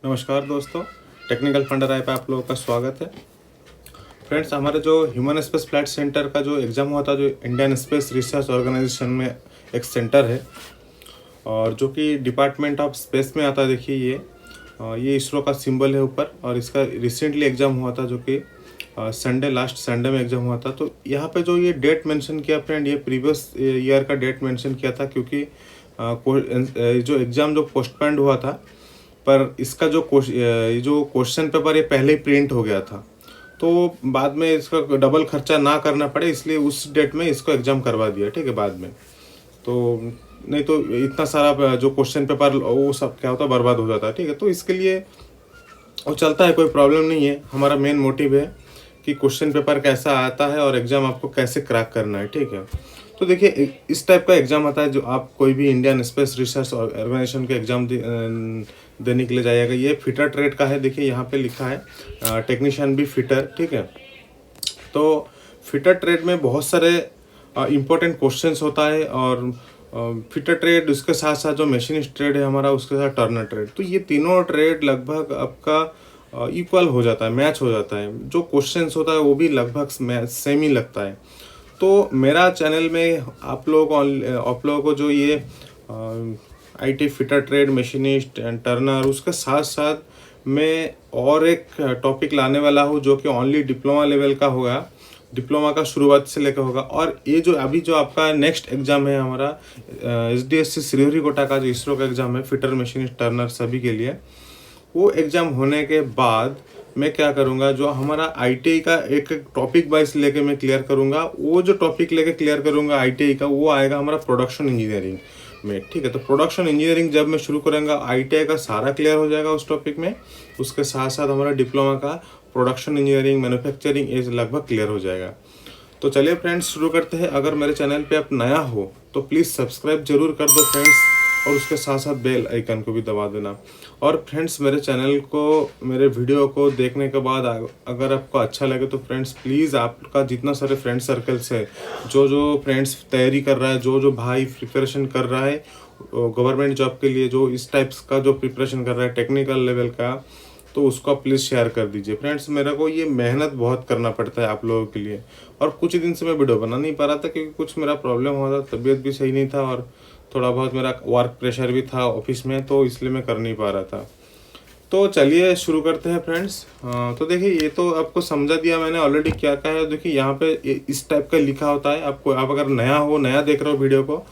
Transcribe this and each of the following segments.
नमस्कार दोस्तों, technical funder app पे आप लोगों का स्वागत है। फ्रेंड्स, हमारे जो ह्यूमन स्पेस फ्लाइट सेंटर का जो एग्ज़ाम हुआ था, जो इंडियन स्पेस रिसर्च ऑर्गेनाइजेशन में एक सेंटर है और जो कि डिपार्टमेंट ऑफ स्पेस में आता है। देखिए ये इसरो का सिंबल है ऊपर, और इसका रिसेंटली एग्ज़ाम हुआ था जो कि लास्ट संडे में एग्ज़ाम हुआ था। तो यहाँ पे जो ये डेट मेंशन किया फ्रेंड, ये प्रीवियस ईयर का डेट मेंशन किया था, क्योंकि जो एग्ज़ाम जो पोस्टपोन्ड हुआ था, पर इसका जो क्वेश्चन पेपर ये पहले ही प्रिंट हो गया था, तो बाद में इसका डबल खर्चा ना करना पड़े, इसलिए उस डेट में इसको एग्ज़ाम करवा दिया। ठीक है, बाद में तो नहीं तो इतना सारा जो क्वेश्चन पेपर वो सब क्या होता, बर्बाद हो जाता है। ठीक है, तो इसके लिए वो चलता है, कोई प्रॉब्लम नहीं है। हमारा मेन मोटिव है कि क्वेश्चन पेपर कैसा आता है और एग्ज़ाम आपको कैसे क्रैक करना है। ठीक है, तो देखिए इस टाइप का एग्ज़ाम आता है जो आप कोई भी इंडियन स्पेस रिसर्च ऑर्गेनाइजेशन के एग्ज़ाम देने के लिए जाइएगा। ये फिटर ट्रेड का है। देखिए यहाँ पे लिखा है टेक्नीशियन भी फिटर। ठीक है, तो फिटर ट्रेड में बहुत सारे इम्पोर्टेंट क्वेश्चंस होता है, और फिटर ट्रेड उसके साथ साथ जो मशीनिस्ट ट्रेड है हमारा, उसके साथ टर्नर ट्रेड, तो ये तीनों ट्रेड लगभग आपका इक्वल हो जाता है, मैच हो जाता है। जो क्वेश्चंस होता है वो भी लगभग सेम ही लगता है। तो मेरा चैनल में आप लोगों को जो ये IT fitter trade, machinist and Turner, उसके साथ साथ मैं और एक टॉपिक लाने वाला हूँ जो कि ओनली डिप्लोमा लेवल का होगा, डिप्लोमा का शुरुआत से लेकर होगा। और ये जो अभी जो आपका नेक्स्ट एग्ज़ाम है हमारा SDSC श्रीहरिकोटा का, जो इसरो का एग्ज़ाम है फिटर, मशीनिस्ट, टर्नर सभी के लिए, वो एग्ज़ाम होने के बाद मैं क्या करूँगा, जो हमारा ITI का एक एक टॉपिक वाइज लेके मैं क्लियर करूँगा। वो जो टॉपिक लेके क्लियर करूँगा ITI का, वो आएगा हमारा प्रोडक्शन इंजीनियरिंग में। ठीक है, तो प्रोडक्शन इंजीनियरिंग जब मैं शुरू करूँगा, ITI का सारा क्लियर हो जाएगा उस टॉपिक में। उसके साथ साथ हमारा डिप्लोमा का प्रोडक्शन इंजीनियरिंग, मैन्युफैक्चरिंग, ये लगभग क्लियर हो जाएगा। तो चलिए फ्रेंड्स, शुरू करते हैं। अगर मेरे चैनल पे आप नया हो तो प्लीज़ सब्सक्राइब जरूर कर दो फ्रेंड्स, और उसके साथ साथ बेल आइकन को भी दबा देना। और फ्रेंड्स, मेरे चैनल को, मेरे वीडियो को देखने के बाद अगर आपको अच्छा लगे तो फ्रेंड्स प्लीज़, आपका जितना सारे फ्रेंड सर्कल्स है, जो फ्रेंड्स तैयारी कर रहा है, जो भाई प्रिपरेशन कर रहा है गवर्नमेंट जॉब के लिए, जो इस टाइप्स का जो प्रिपरेशन कर रहा है टेक्निकल लेवल का, तो उसको आप प्लीज़ शेयर कर दीजिए। फ्रेंड्स, मेरे को ये मेहनत बहुत करना पड़ता है आप लोगों के लिए, और कुछ दिन से मैं वीडियो बना नहीं पा रहा था क्योंकि कुछ मेरा प्रॉब्लम हुआ था, तबीयत भी सही नहीं था, और थोड़ा बहुत मेरा वर्क प्रेशर भी था ऑफिस में, तो इसलिए मैं कर नहीं पा रहा था। तो चलिए शुरू करते हैं फ्रेंड्स। तो देखिए, ये तो आपको समझा दिया मैंने ऑलरेडी क्या क्या है। देखिए यहाँ पे इस टाइप का लिखा होता है। आपको, आप अगर नया देख रहे हो वीडियो को,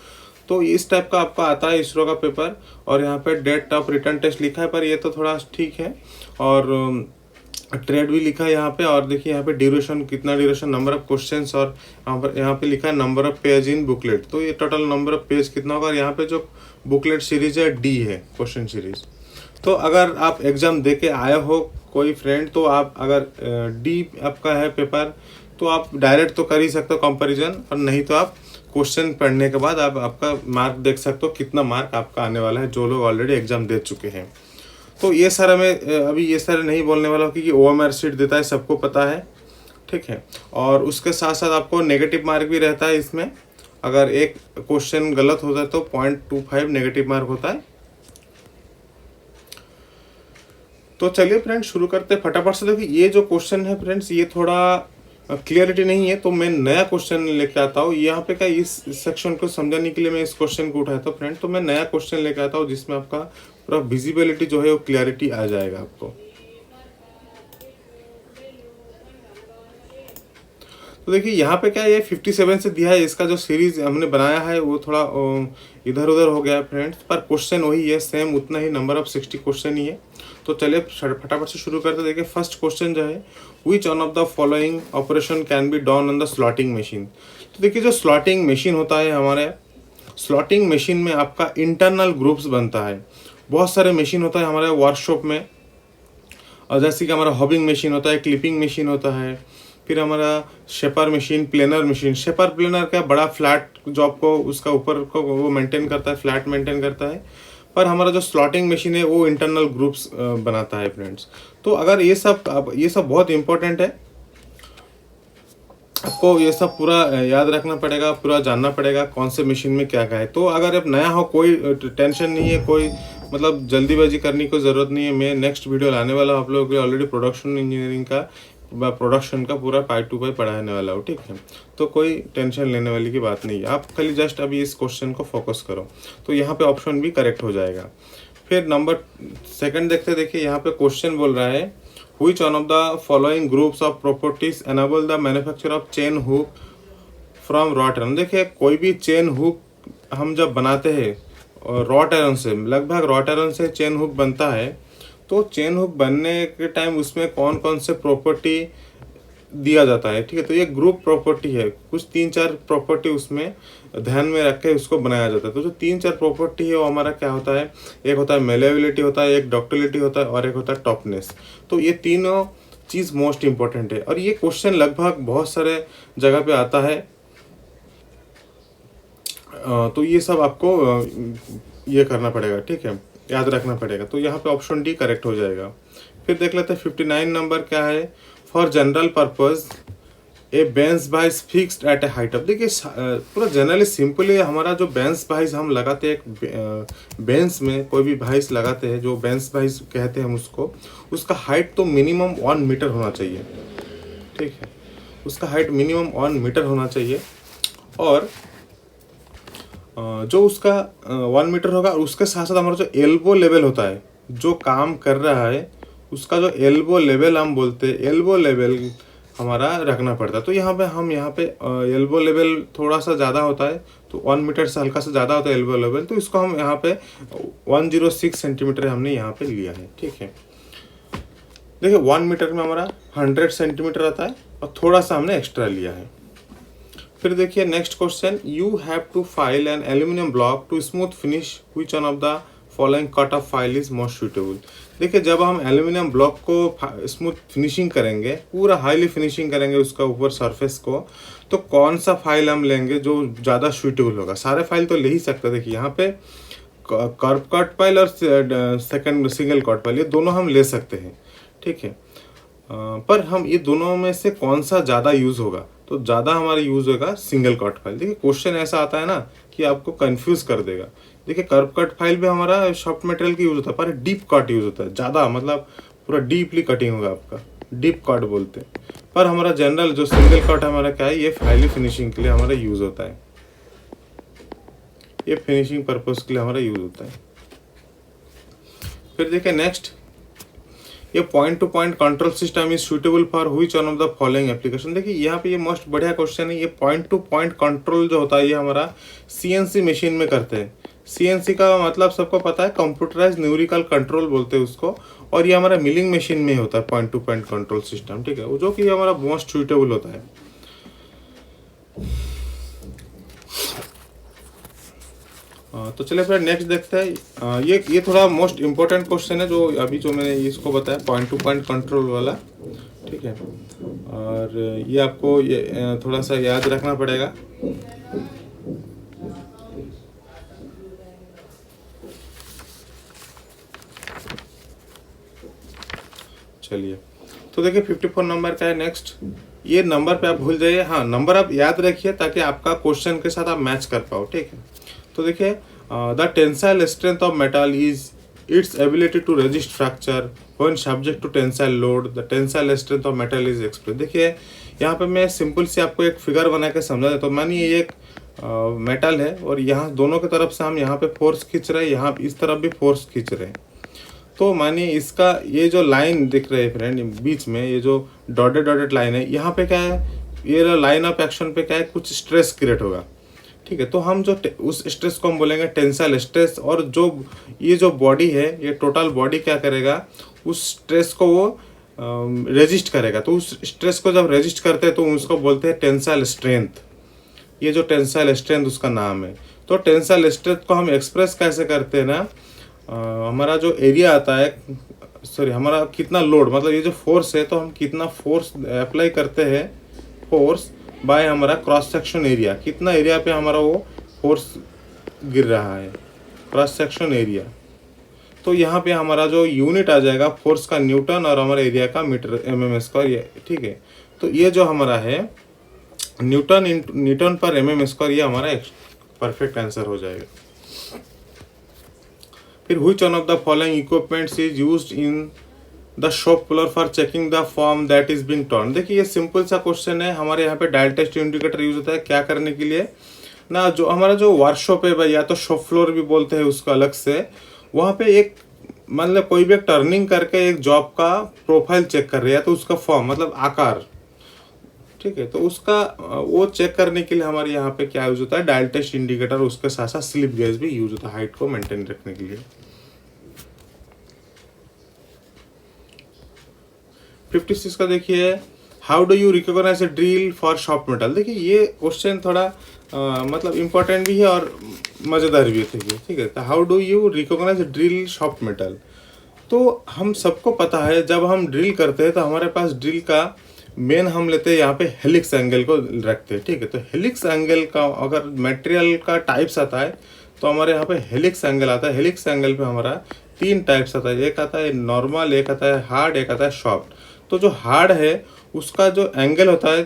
तो इस टाइप का आपका आता है इसरो का पेपर, और यहाँ पे डेट ऑफ रिटर्न टेस्ट लिखा है, पर ये तो थोड़ा ठीक है, और ट्रेड भी लिखा है यहाँ पे। और देखिए यहाँ पे ड्यूरेशन, कितना ड्यूरेशन, नंबर ऑफ क्वेश्चंस, और यहाँ पे लिखा है number of page in booklet. तो ये टोटल नंबर ऑफ पेज कितना होगा। और यहाँ पे जो बुकलेट सीरीज है D है, क्वेश्चन सीरीज। तो अगर आप एग्ज़ाम दे के आए हो कोई फ्रेंड, तो आप अगर D आपका है पेपर, तो आप डायरेक्ट तो कर ही सकते हो कंपैरिजन, और नहीं तो आप क्वेश्चन पढ़ने के बाद आप आपका मार्क देख सकते हो, कितना मार्क आपका आने वाला है, जो लोग ऑलरेडी एग्ज़ाम दे चुके हैं। तो ये सारा मैं अभी ये सारे नहीं बोलने वाला हूँ, क्योंकि OMR शीट देता है, सबको पता है। ठीक है, और उसके साथ साथ आपको नेगेटिव मार्क भी रहता है इसमें। अगर एक क्वेश्चन गलत होता है तो 0.25 नेगेटिव मार्क होता है। तो चलिए फ्रेंड्स, शुरू करते हैं फटाफट से। देखिए ये जो क्वेश्चन है फ्रेंड्स, ये थोड़ा क्लियरिटी नहीं है, तो मैं नया क्वेश्चन लेके आता हूँ। यहाँ पे क्या, इस सेक्शन को समझाने के लिए मैं इस क्वेश्चन को उठाया था फ्रेंड, तो मैं नया क्वेश्चन लेके आता हूँ जिसमें आपका पूरा विजिबिलिटी जो है वो क्लियरिटी आ जाएगा आपको। तो देखिए यहाँ पे क्या, ये 57 से दिया है। इसका जो सीरीज हमने बनाया है वो थोड़ा इधर उधर हो गया है फ्रेंड्स, पर क्वेश्चन वही है, सेम उतना ही, नंबर ऑफ 60 क्वेश्चन ही है। तो चलिए फटाफट से शुरू करते। देखिए फर्स्ट क्वेश्चन जो है, which one of the following operation can be done on the slotting machine. तो देखिए जो स्लॉटिंग मशीन होता है, हमारे स्लॉटिंग मशीन में आपका इंटरनल ग्रुप्स बनता है। बहुत सारे मशीन होता है हमारे वर्कशॉप में, और जैसे कि हमारा हॉबिंग मशीन होता है, क्लिपिंग मशीन होता है, फिर हमारा shaper machine, planar machine. Shaper planar क्या, बड़ा फ्लैट जॉब को, उसका ऊपर को वो मेंटेन करता है, फ्लैट मेंटेन करता है। पर हमारा जो स्लॉटिंग मशीन है वो इंटरनल ग्रुप्स बनाता है फ्रेंड्स। तो अगर ये सब बहुत इंपॉर्टेंट है, आपको ये सब पूरा याद रखना पड़ेगा, पूरा जानना पड़ेगा कौन से मशीन में क्या क्या है। तो अगर आप नया हो, कोई टेंशन नहीं है, कोई मतलब जल्दीबाजी करने की ज़रूरत नहीं है। मैं नेक्स्ट वीडियो लाने वाला हूँ आप लोगों के लिए। ऑलरेडी प्रोडक्शन इंजीनियरिंग का प्रोडक्शन का पूरा पार्ट 2 पे पढ़ाने वाला हूँ, ठीक है। तो कोई टेंशन लेने वाली की बात नहीं है, आप खाली जस्ट अभी इस क्वेश्चन को फोकस करो। तो यहाँ पे ऑप्शन भी करेक्ट हो जाएगा। फिर नंबर सेकंड देखिए यहाँ पे क्वेश्चन बोल रहा है which one of the following groups of properties enable the manufacture of chain hook from wrought iron. देखिए कोई भी चेन हुक हम जब बनाते हैं और रॉट आयरन से, लगभग रॉट आयरन से चेन हुक बनता है, तो चेन हुक बनने के टाइम उसमें कौन कौन से प्रॉपर्टी दिया जाता है, ठीक है। तो ये ग्रुप प्रॉपर्टी है, कुछ 3-4 प्रॉपर्टी उसमें ध्यान में रख के उसको बनाया जाता है। तो जो 3-4 प्रॉपर्टी है वो हमारा क्या होता है, एक होता है मेलेबिलिटी होता है, एक डक्टिलिटी होता है और एक होता है टफनेस। तो ये तीनों चीज़ मोस्ट इंपॉर्टेंट है और ये क्वेश्चन लगभग बहुत सारे जगह पे आता है। तो ये सब आपको ये करना पड़ेगा, ठीक है, याद रखना पड़ेगा। तो यहाँ पे ऑप्शन डी करेक्ट हो जाएगा। फिर देख लेते हैं 59 नंबर क्या है, for general purpose A bench wise fixed at A height of. देखिए पूरा जनरली सिंपली हमारा जो बेंच वाइज हम लगाते हैं, एक बेंच में कोई भी वाइज लगाते हैं, जो बेंच वाइज कहते हैं हम उसको, उसका हाइट तो मिनिमम 1 मीटर होना चाहिए, ठीक है। उसका हाइट मिनिमम 1 मीटर होना चाहिए और जो उसका 1 मीटर होगा, उसके साथ साथ हमारा जो एल्बो लेवल होता है, जो काम कर रहा है उसका जो एल्बो लेवल हम बोलते हैं, एल्बो लेवल हमारा रखना पड़ता है। तो यहाँ पे एल्बो लेवल थोड़ा सा ज़्यादा होता है, तो 1 मीटर से हल्का सा ज़्यादा होता है एल्बो लेवल, तो इसको हम यहाँ पे 106 सेंटीमीटर हमने यहाँ पे लिया है, ठीक है। देखिए 1 मीटर में हमारा 100 सेंटीमीटर आता है और थोड़ा सा हमने एक्स्ट्रा लिया है। फिर देखिए next question, you have to file an aluminium block to smooth finish which one of the following cut of file is most suitable. देखिए जब हम एल्यूमिनियम ब्लॉक को स्मूथ फिनिशिंग करेंगे, पूरा हाईली फिनिशिंग करेंगे उसका ऊपर सरफेस को, तो कौन सा फाइल हम लेंगे जो ज़्यादा सूटेबल होगा। सारे फाइल तो ले ही सकते हैं। देखिए यहाँ पे कर्व कट फाइल और सेकंड सिंगल कट फाइल, ये दोनों हम ले सकते हैं, ठीक है। पर हम ये दोनों में से कौन सा ज़्यादा यूज़ होगा, तो ज़्यादा हमारा यूज़ होगा सिंगल कट फाइल। देखिए क्वेश्चन ऐसा आता है ना कि आपको कंफ्यूज कर देगा। देखिए कर्व कट फाइल भी हमारा सॉफ्ट मटेरियल की यूज़ होता है, पर डीप कट यूज़ होता है, ज़्यादा मतलब पूरा डीपली कटिंग होगा आपका, डीप कट बोलते हैं। पर हमारा जनरल जो सिंगल कट हमारा क्या है, ये फाइल फिनिशिंग के लिए हमारा यूज़ होता है, ये फिनिशिंग पर्पज के लिए हमारा यूज़ होता है। फिर देखिए नेक्स्ट, ये point two point control system is suitable for which one of the following application. देखिए यहाँ पे ये मोस्ट बढ़िया क्वेश्चन है। ये पॉइंट टू पॉइंट कंट्रोल जो होता है ये हमारा सीएनसी मशीन में करते हैं। सीएनसी का मतलब सबको पता है, कंप्यूटराइज न्यूमेरिकल कंट्रोल बोलते हैं उसको, और ये हमारा मिलिंग मशीन में होता है point two point control system, ठीक है, जो कि हमारा मोस्ट सूटेबल होता है। तो चलिए फिर नेक्स्ट देखते हैं। ये थोड़ा मोस्ट इम्पोर्टेंट क्वेश्चन है जो अभी जो मैंने इसको बताया, पॉइंट टू पॉइंट कंट्रोल वाला, ठीक है। और ये आपको ये थोड़ा सा याद रखना पड़ेगा। चलिए तो देखिए 54 नंबर का है नेक्स्ट। ये नंबर पे आप भूल जाइए, हाँ नंबर आप याद रखिए ताकि आपका क्वेश्चन के साथ आप मैच कर पाओ, ठीक है। तो देखिए the tensile strength of metal is its ability to resist fracture when subject to tensile load, the tensile strength of metal is express. देखिए यहाँ पे मैं सिंपल से आपको एक फिगर बना के समझा देता हूँ। मानिए ये एक मेटल है और यहाँ दोनों की तरफ से हम यहाँ पे फोर्स खींच रहे हैं, यहाँ इस तरफ भी फोर्स खींच रहे हैं। तो मानिए इसका ये जो लाइन दिख रही है फ्रेंड, बीच में ये जो डॉटेड लाइन है, यहाँ पे क्या है, ये लाइन ऑफ एक्शन पे क्या है, कुछ स्ट्रेस क्रिएट होगा, ठीक है। तो हम जो उस स्ट्रेस को हम बोलेंगे टेंसाइल स्ट्रेस, और जो ये जो बॉडी है, ये टोटल बॉडी क्या करेगा, उस स्ट्रेस को वो रेजिस्ट करेगा। तो उस स्ट्रेस को जब रेजिस्ट करते हैं तो उसको बोलते हैं टेंसाइल स्ट्रेंथ। ये जो टेंसाइल स्ट्रेंथ उसका नाम है। तो टेंसाइल स्ट्रेंथ को हम एक्सप्रेस कैसे करते हैं ना, हमारा जो एरिया आता है, सॉरी हमारा कितना लोड, मतलब ये जो फोर्स है, तो हम कितना फोर्स अप्लाई करते हैं, फोर्स बाय हमारा क्रॉस सेक्शन एरिया, कितना एरिया पे हमारा वो फोर्स गिर रहा है, क्रॉस सेक्शन एरिया। तो यहाँ पे हमारा जो यूनिट आ जाएगा फोर्स का न्यूटन और हमारे एरिया का मीटर mm², ठीक है। तो ये जो हमारा है न्यूटन पर mm², ये हमारा परफेक्ट आंसर हो जाएगा। फिर which one of the following equipments is used in the shop floor for checking the form that is being turn. देखिए ये सिंपल सा क्वेश्चन है। हमारे यहाँ पे डायल टेस्ट इंडिकेटर यूज होता है क्या करने के लिए ना, जो हमारा जो वर्कशॉप है भाई, या तो शॉप फ्लोर भी बोलते हैं उसको अलग से, वहाँ पे एक मतलब कोई भी एक टर्निंग करके एक जॉब का प्रोफाइल चेक कर रही है, तो उसका फॉर्म मतलब आकार, ठीक है, तो उसका वो चेक करने के लिए हमारे यहाँ पे क्या यूज होता है, डायल टेस्ट इंडिकेटर, उसके साथ साथ स्लिप गेज भी यूज होता है हाइट को मेंटेन रखने के लिए। 56 का देखिए, how do you recognise a drill for sharp metal. देखिए ये क्वेश्चन थोड़ा मतलब इम्पोर्टेंट भी है और मज़ेदार भी है, ठीक है। तो how do you recognise drill sharp metal. तो हम सबको पता है जब हम ड्रिल करते हैं तो हमारे पास ड्रिल का मेन हम लेते हैं यहाँ पे हेलिक्स एंगल को रखते हैं, ठीक है। तो हेलिक्स एंगल का अगर मटेरियल का टाइप्स आता है तो हमारे यहाँ पे हेलिक्स एंगल आता है। हेलिक्स एंगल पे हमारा 3 टाइप्स आता है, एक आता है नॉर्मल, एक आता है हार्ड, एक आता है सॉफ्ट। तो जो हार्ड है उसका जो एंगल होता है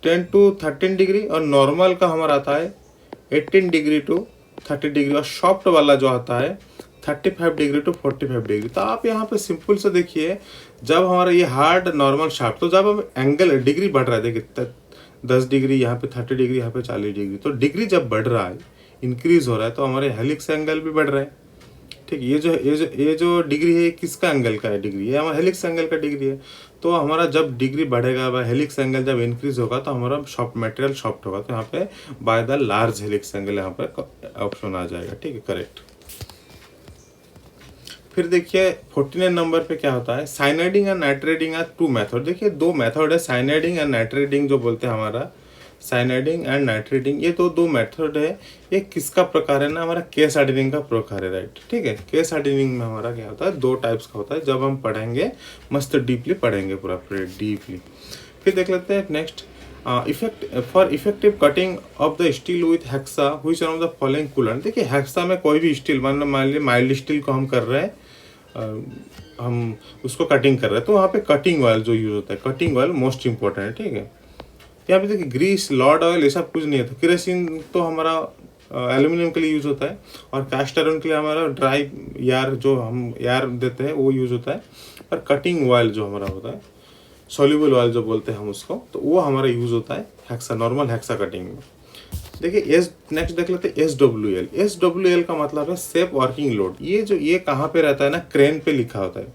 10 to 13 डिग्री, और नॉर्मल का हमारा आता है 18 डिग्री to 30 डिग्री, और सॉफ्ट वाला जो आता है 35 डिग्री to 45 डिग्री। तो आप यहाँ पे सिंपल से देखिए, जब हमारा ये हार्ड नॉर्मल सॉफ्ट, तो जब हम एंगल डिग्री बढ़ रहा है, देखिए 10 डिग्री, यहाँ पे 30 डिग्री, यहाँ पे 40 डिग्री, तो डिग्री जब बढ़ रहा है, इंक्रीज हो रहा है, तो हमारे हेलिक्स एंगल भी बढ़ रहा है, ठीक है। ये जो डिग्री है किसका एंगल का है, डिग्री ये हमारा हेलिक्स एंगल का डिग्री है। तो हमारा जब डिग्री बढ़ेगा व हेलिक्स एंगल जब इंक्रीज होगा तो हमारा सॉफ्ट मटेरियल सॉफ्ट होगा। तो यहाँ पे by the large helix angle यहाँ पे ऑप्शन आ जाएगा, ठीक है, करेक्ट। फिर देखिए 49 नंबर पे क्या होता है, cyaniding and nitriding are 2 method. देखिए 2 मेथड है, साइनाइडिंग एंड नाइट्रेटिंग जो बोलते हैं हमारा, साइनाइडिंग एंड नाइट्रेटिंग, ये तो 2 मेथड है। ये किसका प्रकार है ना, हमारा केस हार्डनिंग का प्रकार है, राइट, ठीक है। केस हार्डनिंग में हमारा क्या होता है, 2 टाइप्स का होता है। जब हम पढ़ेंगे मस्त डीपली पढ़ेंगे, पूरा डीपली। फिर देख लेते हैं next, effective cutting of the steel with hexa which one of the following coolant. देखिए हेक्सा में कोई भी स्टील, मान लीजिए माइल्ड स्टील को हम कर रहे हैं, हम उसको कटिंग कर रहे हैं, तो वहाँ पे कटिंग ऑयल जो यूज होता है, कटिंग ऑयल मोस्ट इंपॉर्टेंट है, ठीक है। यहाँ पे देखिए ग्रीस, लॉर्ड ऑयल, ऐसा कुछ नहीं है। तो केरोसिन तो हमारा एल्यूमिनियम के लिए यूज होता है, और कास्ट आयरन के लिए हमारा ड्राई यार जो हम यार देते हैं वो यूज होता है। पर कटिंग ऑयल जो हमारा होता है, सोल्यूबल ऑयल जो बोलते हैं हम उसको, तो वो हमारा यूज होता है हेक्सा, नॉर्मल हेक्सा कटिंग में। देखिए नेक्स्ट देख लेते हैं SWL। SWL का मतलब है सेफ वर्किंग लोड। ये कहाँ पे रहता है ना, क्रेन पे लिखा होता है,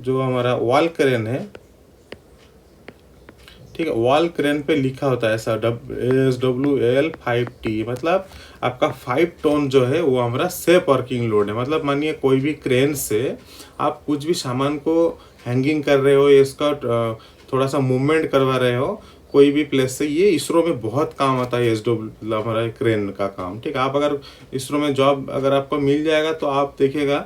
जो हमारा वॉल क्रेन है, ठीक है, वॉल क्रेन पे लिखा होता है ऐसा SWL 5T, मतलब आपका 5 टन जो है वो हमारा सेफ वर्किंग लोड है। मतलब मानिए कोई भी क्रेन से आप कुछ भी सामान को हैंगिंग कर रहे हो, इसका थोड़ा सा मूवमेंट करवा रहे हो कोई भी प्लेस से, ये इसरो में बहुत काम आता है SWL हमारा क्रेन का काम, ठीक है। आप अगर इसरो में जॉब अगर आपको मिल जाएगा तो आप देखिएगा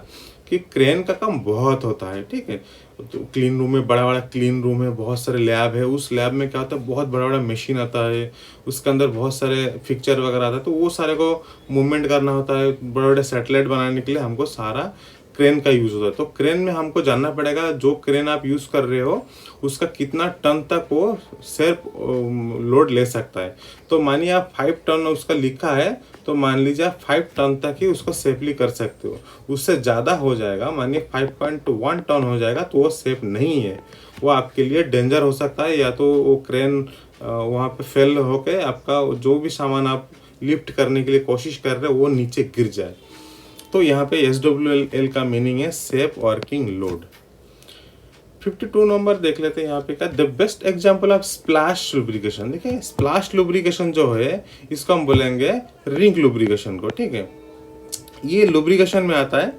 कि क्रेन का काम बहुत होता है, ठीक है। तो क्लीन रूम में, बड़ा बड़ा क्लीन रूम है, बहुत सारे लैब है, उस लैब में क्या होता है, बहुत बड़ा बड़ा मशीन आता है, उसके अंदर बहुत सारे फिक्चर वगैरह आता है, तो वो सारे को मूवमेंट करना होता है। बड़े बड़े सैटेलाइट बनाने के लिए हमको सारा क्रेन का यूज होता है। तो क्रेन में हमको जानना पड़ेगा जो क्रेन आप यूज कर रहे हो उसका कितना टन तक वो सेल्फ लोड ले सकता है। तो मानिए आप 5 टन उसका लिखा है, तो मान लीजिए आप 5 टन तक ही उसको सेफली कर सकते हो। उससे ज़्यादा हो जाएगा, मानिए 5.1 टन हो जाएगा, तो वो सेफ नहीं है, वो आपके लिए डेंजर हो सकता है। या तो वो क्रेन वहाँ पे फेल होके आपका जो भी सामान आप लिफ्ट करने के लिए कोशिश कर रहे हो वो नीचे गिर जाए। तो यहाँ पे SWL का मीनिंग है सेफ वर्किंग लोड। 52 नंबर देख लेते हैं यहाँ पे का, the best example of splash lubrication. देखिए स्प्लैश लुब्रिकेशन जो है इसको हम बोलेंगे रिंग लुब्रिकेशन को, ठीक है। ये लुब्रिकेशन में आता है।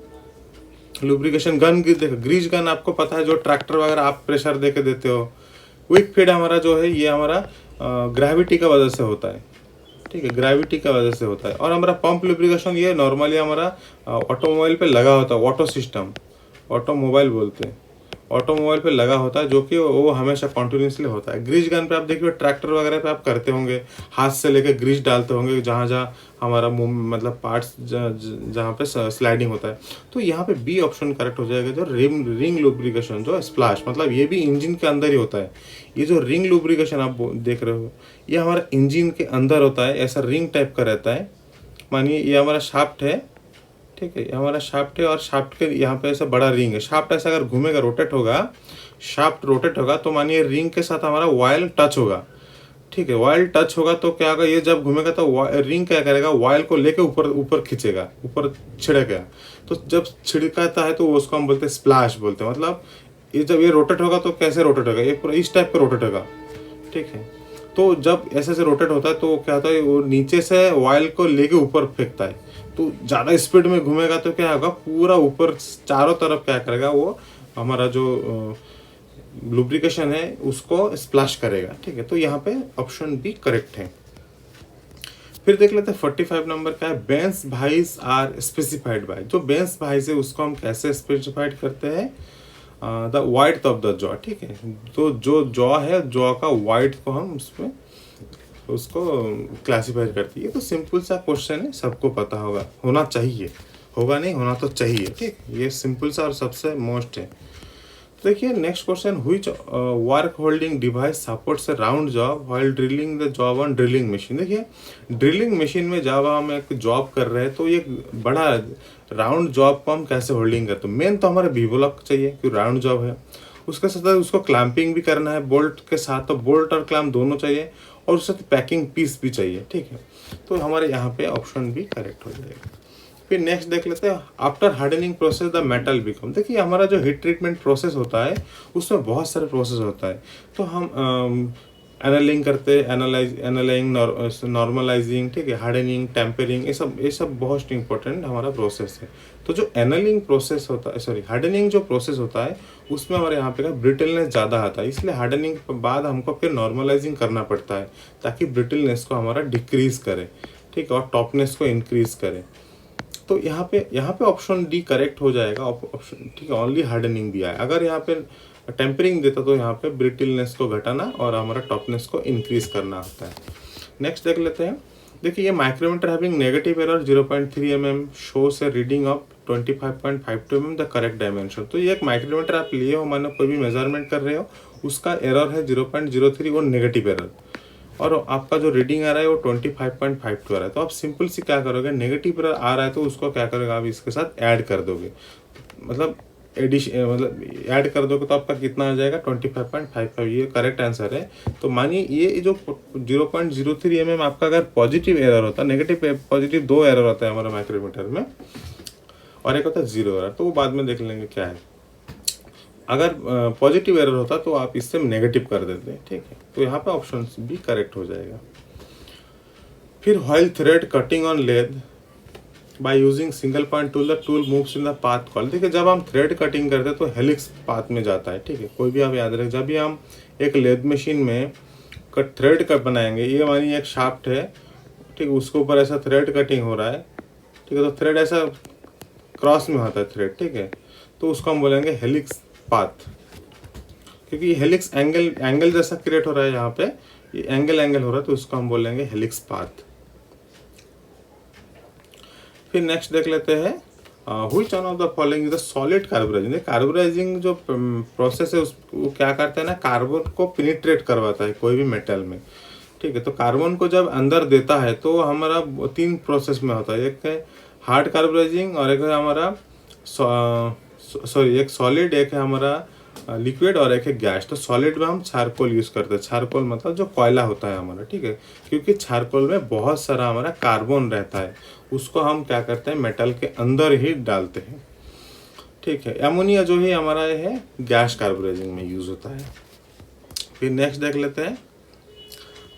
लुब्रिकेशन गन, देखो ग्रीज गन आपको पता है, जो ट्रैक्टर वगैरह आप प्रेशर दे के देते हो। क्विक फीड हमारा जो है ये हमारा ग्रेविटी का वजह से होता है, ठीक है, ग्रेविटी का वजह से होता है। और हमारा पंप लुब्रिकेशन ये नॉर्मली हमारा ऑटोमोबाइल पे लगा होता है, ऑटो सिस्टम, ऑटोमोबाइल बोलते हैं, ऑटोमोबाइल पे लगा होता है, जो कि वो हमेशा कॉन्टिन्यूसली होता है। ग्रीज गन पे आप देखिए ट्रैक्टर वगैरह पे आप करते होंगे, हाथ से लेकर ग्रीज डालते होंगे जहाँ जहाँ हमारा मतलब पार्ट्स जहाँ पे स्लाइडिंग होता है। तो यहाँ पे बी ऑप्शन करेक्ट हो जाएगा, जो रिंग लुब्रिकेशन जो स्प्लैश, मतलब ये भी इंजन के अंदर ही होता है। ये जो रिंग लुब्रिकेशन आप देख रहे हो ये हमारा इंजन के अंदर होता है, ऐसा रिंग टाइप का रहता है। मानिए ये हमारा शाफ्ट है, ठीक है, ये हमारा शाफ्ट है और शाफ्ट के यहाँ पे ऐसा बड़ा रिंग है। शाफ्ट ऐसा अगर घूमेगा, रोटेट होगा, शाफ्ट रोटेट होगा तो मानिए रिंग के साथ हमारा वायल टच होगा। ठीक है, वायल टच होगा तो क्या होगा, ये जब घूमेगा तो रिंग क्या करेगा, वायल को लेके ऊपर ऊपर खींचेगा, ऊपर छिड़केगा। तो जब छिड़काता है तो उसको हम बोलते हैं स्प्लैश बोलते हैं। मतलब ये जब ये रोटेट होगा तो कैसे रोटेट होगा, ये पूरा इस टाइप पे रोटेट होगा। ठीक है, तो जब ऐसे से रोटेट होता है तो क्या होता है, वो नीचे से वायल को लेके ऊपर फेंकता है। तो ज़्यादा स्पीड में घूमेगा तो क्या होगा, पूरा ऊपर चारों तरफ क्या करेगा, वो हमारा जो लुब्रिकेशन है उसको स्प्लैश करेगा। ठीक है, तो यहाँ पे ऑप्शन बी करेक्ट है। फिर देख लेते हैं 45 नंबर का है, बेंस भाइस आर स्पेसिफाइड बाय। जो बेंस भाइस है उसको हम कैसे स्पेसिफाइड करते हैं, द वाइड्थ ऑफ द जॉ। ठीक है, तो जो जॉ है, जॉ का वाइड्थ को हम उसमें उसको क्लासीफाई करती है। तो सिंपल सा क्वेश्चन है, सबको पता होगा, होना चाहिए, होगा नहीं, होना तो चाहिए। ठीक, ये सिंपल सा और सबसे मोस्ट है। तो देखिए next question, which work holding device supports a round job while drilling the job on drilling machine. देखिए ड्रिलिंग मशीन में जब हम एक जॉब कर रहे हैं तो ये बड़ा राउंड जॉब को हम कैसे होल्डिंग करते हैं। मेन तो हमारा वी ब्लॉक चाहिए क्योंकि राउंड जॉब है, उसके साथ उसको क्लैंपिंग भी करना है बोल्ट के साथ, तो बोल्ट और क्लैंप दोनों चाहिए और उसके साथ पैकिंग पीस भी चाहिए। ठीक है, तो हमारे यहाँ पे ऑप्शन भी करेक्ट हो जाएगा। फिर नेक्स्ट देख लेते हैं, after hardening process the metal become. देखिए हमारा जो हीट ट्रीटमेंट प्रोसेस होता है उसमें बहुत सारे प्रोसेस होता है। तो हम एनालिंग करते हैं, एनालाइजिंग, नॉर्मलाइजिंग, ठीक है, हार्डनिंग, टेम्परिंग, ये सब बहुत इंपॉर्टेंट हमारा प्रोसेस है। तो जो एनालिंग प्रोसेस होता है, सॉरी हार्डनिंग जो प्रोसेस होता है उसमें हमारे यहाँ पे का ब्रिटलनेस ज़्यादा आता है, इसलिए हार्डनिंग के बाद हमको फिर नॉर्मलाइजिंग करना पड़ता है ताकि ब्रिटलनेस को हमारा डिक्रीज करे, ठीक है, और टॉपनेस को इंक्रीज करे। तो यहाँ पे ऑप्शन डी करेक्ट हो जाएगा ऑप्शन, ठीक है, ओनली हार्डनिंग दिया है। अगर यहाँ पे टेम्परिंग देता तो यहाँ पे ब्रिटलनेस को घटाना और हमारा टॉपनेस को इंक्रीज करना होता है। नेक्स्ट देख लेते हैं, देखिए ये micrometer having negative error 0.3 mm shows a reading of 25.52 mm the correct dimension. तो ये एक माइक्रोमीटर आप लिए हो, मानो कोई भी मेजरमेंट कर रहे हो, उसका एरर है 0.03, वो नेगेटिव एरर, और आपका जो रीडिंग आ रहा है वो 25.52 आ रहा है। तो आप सिंपल सी क्या करोगे, नेगेटिव एरर आ रहा है तो उसको क्या करोगे, आप इसके साथ ऐड कर दोगे, मतलब ऐड कर दोगे तो आपका कितना आ जाएगा 25.55, ये करेक्ट आंसर है। तो मानिए ये जो 0.03 mm आपका अगर पॉजिटिव एरर होता, नेगेटिव पॉजिटिव दो एरर होता है हमारा माइक्रोमीटर में, और एक होता है जीरो एरर, तो वो बाद में देख लेंगे क्या है। अगर पॉजिटिव एरर होता तो आप इससे नेगेटिव कर देते हैं, ठीक है, तो यहाँ पे ऑप्शन भी करेक्ट हो जाएगा। फिर while thread cutting on lathe by using single point tool, the tool moves in the path call. देखिए जब हम थ्रेड कटिंग करते हैं तो हेलिक्स पाथ में जाता है, ठीक है, कोई भी आप याद रखें, जब भी हम एक लेद मशीन में थ्रेड कट बनाएंगे, ये मानिए एक शाफ्ट है, ठीक है, उसके ऊपर ऐसा थ्रेड कटिंग हो रहा है, ठीक है, तो थ्रेड ऐसा क्रॉस में होता है थ्रेड, ठीक है, तो उसको हम बोलेंगे हेलिक्स पाथ, क्योंकि हेलिक्स एंगल जैसा क्रिएट हो रहा है, यहाँ पे ये एंगल हो रहा है, तो उसको हम बोलेंगे हेलिक्स पाथ। फिर नेक्स्ट देख लेते हैं, which one of the following is the solid carburising. Carburising जो प्रोसेस है वो क्या करता है ना, कार्बन को पेनिट्रेट करवाता है कोई भी मेटल में, ठीक है, तो कार्बन को जब अंदर देता है तो हमारा 3 प्रोसेस में होता है, एक है हार्ड कार्बोराइजिंग, और एक है हमारा एक सॉलिड, एक है हमारा लिक्विड, और एक है गैस। तो सॉलिड में हम चारकोल यूज़ करते हैं, चारकोल मतलब जो कोयला होता है हमारा, ठीक है, क्योंकि चारकोल में बहुत सारा हमारा कार्बन रहता है, उसको हम क्या करते हैं मेटल के अंदर ही डालते हैं, ठीक है। एमोनिया जो है हमारा है गैस कार्बोराइजिंग में यूज़ होता है। फिर नेक्स्ट देख लेते हैं,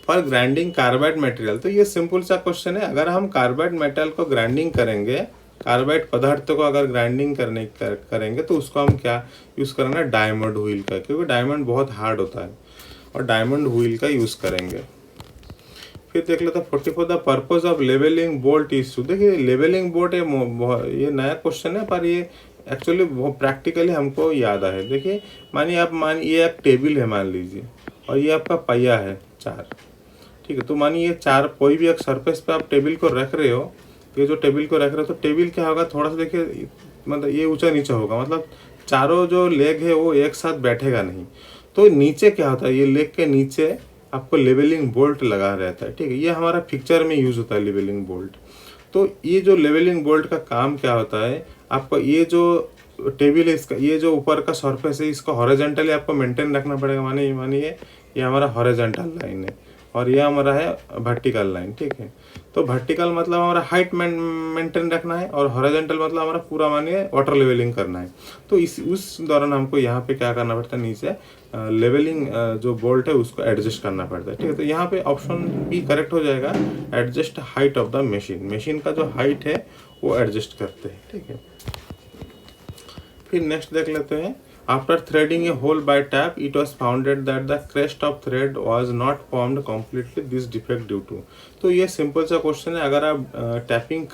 फॉर ग्राइंडिंग कार्बाइड मटेरियल। तो ये सिंपल सा क्वेश्चन है, अगर हम कार्बाइड मेटल को ग्राइंडिंग करेंगे, कार्बाइड पदार्थ को अगर ग्राइंडिंग करेंगे तो उसको हम क्या यूज़ करेंगे, डायमंड व्हील का, क्योंकि डायमंड बहुत हार्ड होता है, और डायमंड व्हील का यूज़ करेंगे। फिर देख लेते हैं 44, the purpose of levelling bolt is to. देखिए लेवलिंग बोल्ट ये नया क्वेश्चन है, पर ये एक्चुअली बहुत प्रैक्टिकली हमको याद है। देखिए मानिए ये एक टेबल है मान लीजिए, और ये आपका पहिया है 4, ठीक है, तो मानिए ये 4 कोई भी एक सरफेस पे आप टेबल को रख रहे हो, ये जो टेबल को रख रहे हो तो टेबल क्या होगा, थोड़ा सा देखिए मतलब ये ऊंचा नीचा होगा, मतलब चारों जो लेग है वो एक साथ बैठेगा नहीं, तो नीचे क्या होता है, ये लेग के नीचे आपको लेवलिंग बोल्ट लगा रहता है, ठीक है, ये हमारा पिक्चर में यूज होता है लेवलिंग बोल्ट। तो ये जो लेवलिंग बोल्ट का काम क्या होता है, आपको ये जो टेबल है इसका, ये जो ऊपर का सरफेस है इसको हॉरिजॉन्टली आपको मेंटेन रखना पड़ेगा। मानिए ये हमारा हॉरिजॉन्टल लाइन है और ये हमारा है वर्टिकल लाइन, ठीक है। तो वर्टिकल मतलब हमारा हाइट मेंटेन रखना है और हॉरिजॉन्टल मतलब हमारा पूरा मानिए वाटर लेवलिंग करना है। तो उस दौरान हमको यहाँ पे क्या करना पड़ता है, नीचे लेवलिंग जो बोल्ट है उसको एडजस्ट करना पड़ता है, ठीक है। तो यहाँ पे ऑप्शन बी करेक्ट हो जाएगा, adjust height of the machine का जो हाइट है वो एडजस्ट करते हैं, ठीक है। फिर नेक्स्ट देख लेते हैं, after threading a hole by tap it was founded that the crest of thread was not formed completely this defect due to. तो ये सिंपल सा क्वेश्चन है। अगर आप टैपिंग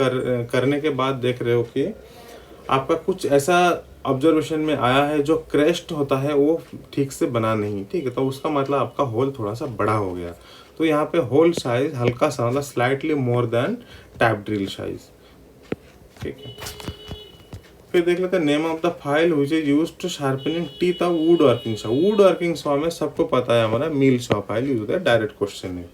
करने के बाद देख रहे हो कि आपका कुछ ऐसा ऑब्जर्वेशन में आया है जो क्रेस्ट होता है वो ठीक से बना नहीं, ठीक है, तो उसका मतलब आपका होल थोड़ा सा बड़ा हो गया। तो यहाँ पे होल साइज हल्का सा मतलब slightly more than tap drill size, ठीक है। फिर देख लेते हैं, name of the file which is used to sharpening teeth of wood working saw. Wood working saw में सबको पता है हमारा मील सॉ फाइल यूज होता है, डायरेक्ट क्वेश्चन है।